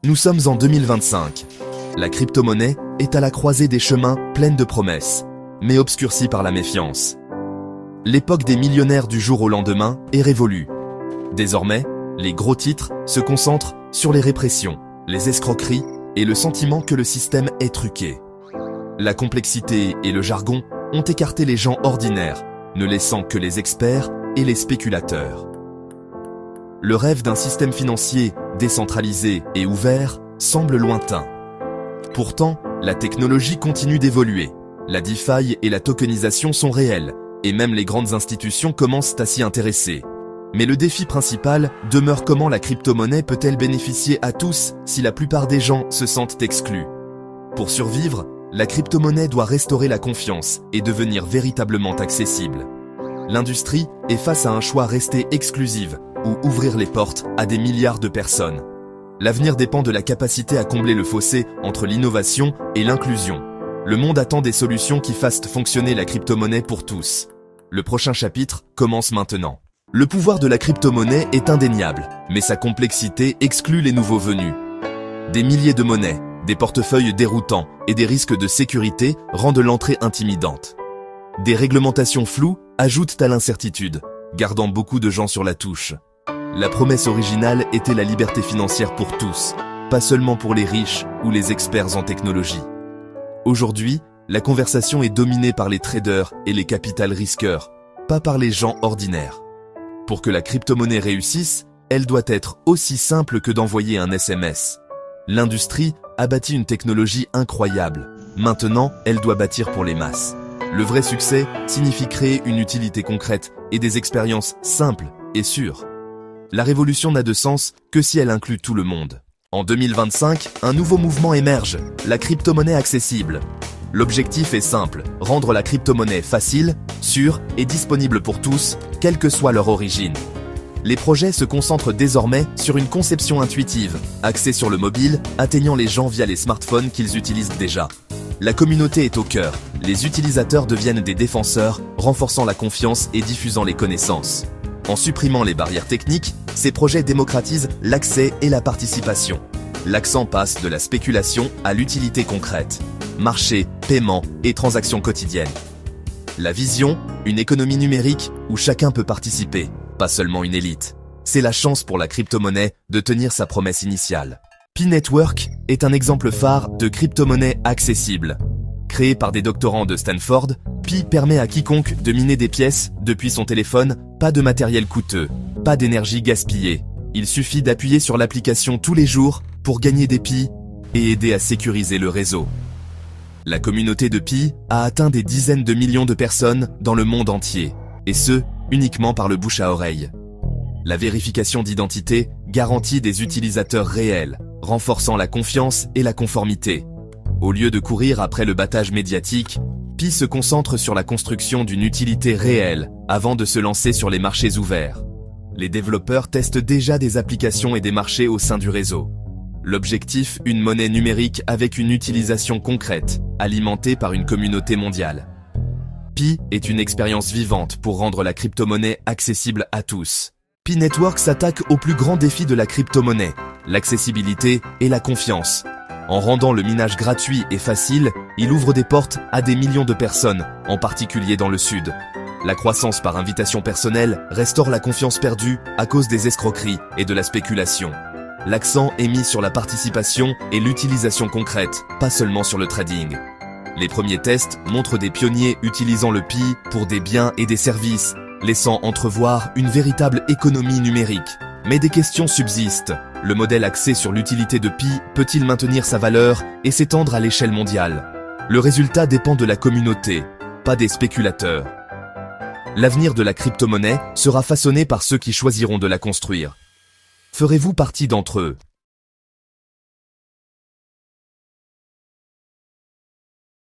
Nous sommes en 2025. La crypto-monnaie est à la croisée des chemins pleine de promesses, mais obscurcie par la méfiance. L'époque des millionnaires du jour au lendemain est révolue. Désormais, les gros titres se concentrent sur les répressions, les escroqueries et le sentiment que le système est truqué. La complexité et le jargon ont écarté les gens ordinaires, ne laissant que les experts et les spéculateurs. Le rêve d'un système financier décentralisé et ouvert semble lointain. Pourtant, la technologie continue d'évoluer. La DeFi et la tokenisation sont réelles, et même les grandes institutions commencent à s'y intéresser. Mais le défi principal demeure: comment la crypto-monnaie peut-elle bénéficier à tous si la plupart des gens se sentent exclus? Pour survivre, la crypto-monnaie doit restaurer la confiance et devenir véritablement accessible. L'industrie est face à un choix: rester exclusive ou ouvrir les portes à des milliards de personnes. L'avenir dépend de la capacité à combler le fossé entre l'innovation et l'inclusion. Le monde attend des solutions qui fassent fonctionner la crypto-monnaie pour tous. Le prochain chapitre commence maintenant. Le pouvoir de la crypto-monnaie est indéniable, mais sa complexité exclut les nouveaux venus. Des milliers de monnaies, des portefeuilles déroutants et des risques de sécurité rendent l'entrée intimidante. Des réglementations floues ajoutent à l'incertitude, gardant beaucoup de gens sur la touche. La promesse originale était la liberté financière pour tous, pas seulement pour les riches ou les experts en technologie. Aujourd'hui, la conversation est dominée par les traders et les capital risqueurs, pas par les gens ordinaires. Pour que la crypto-monnaie réussisse, elle doit être aussi simple que d'envoyer un SMS. L'industrie a bâti une technologie incroyable. Maintenant, elle doit bâtir pour les masses. Le vrai succès signifie créer une utilité concrète et des expériences simples et sûres. La révolution n'a de sens que si elle inclut tout le monde. En 2025, un nouveau mouvement émerge, la crypto-monnaie accessible. L'objectif est simple: rendre la crypto-monnaie facile, sûre et disponible pour tous, quelle que soit leur origine. Les projets se concentrent désormais sur une conception intuitive, axée sur le mobile, atteignant les gens via les smartphones qu'ils utilisent déjà. La communauté est au cœur, les utilisateurs deviennent des défenseurs, renforçant la confiance et diffusant les connaissances. En supprimant les barrières techniques, ces projets démocratisent l'accès et la participation. L'accent passe de la spéculation à l'utilité concrète. Marché, paiement et transactions quotidiennes. La vision, une économie numérique où chacun peut participer, pas seulement une élite. C'est la chance pour la crypto-monnaie de tenir sa promesse initiale. Pi Network est un exemple phare de crypto-monnaie accessible. Créé par des doctorants de Stanford, Pi permet à quiconque de miner des pièces depuis son téléphone, pas de matériel coûteux, pas d'énergie gaspillée. Il suffit d'appuyer sur l'application tous les jours pour gagner des Pi et aider à sécuriser le réseau. La communauté de Pi a atteint des dizaines de millions de personnes dans le monde entier, et ce, uniquement par le bouche à oreille. La vérification d'identité garantit des utilisateurs réels, renforçant la confiance et la conformité. Au lieu de courir après le battage médiatique, Pi se concentre sur la construction d'une utilité réelle avant de se lancer sur les marchés ouverts. Les développeurs testent déjà des applications et des marchés au sein du réseau. L'objectif, une monnaie numérique avec une utilisation concrète, alimentée par une communauté mondiale. Pi est une expérience vivante pour rendre la crypto-monnaie accessible à tous. Pi Network s'attaque au plus grand défi de la crypto-monnaie, l'accessibilité et la confiance. En rendant le minage gratuit et facile, il ouvre des portes à des millions de personnes, en particulier dans le Sud. La croissance par invitation personnelle restaure la confiance perdue à cause des escroqueries et de la spéculation. L'accent est mis sur la participation et l'utilisation concrète, pas seulement sur le trading. Les premiers tests montrent des pionniers utilisant le Pi pour des biens et des services, laissant entrevoir une véritable économie numérique. Mais des questions subsistent. Le modèle axé sur l'utilité de Pi peut-il maintenir sa valeur et s'étendre à l'échelle mondiale? Le résultat dépend de la communauté, pas des spéculateurs. L'avenir de la crypto-monnaie sera façonné par ceux qui choisiront de la construire. Ferez-vous partie d'entre eux?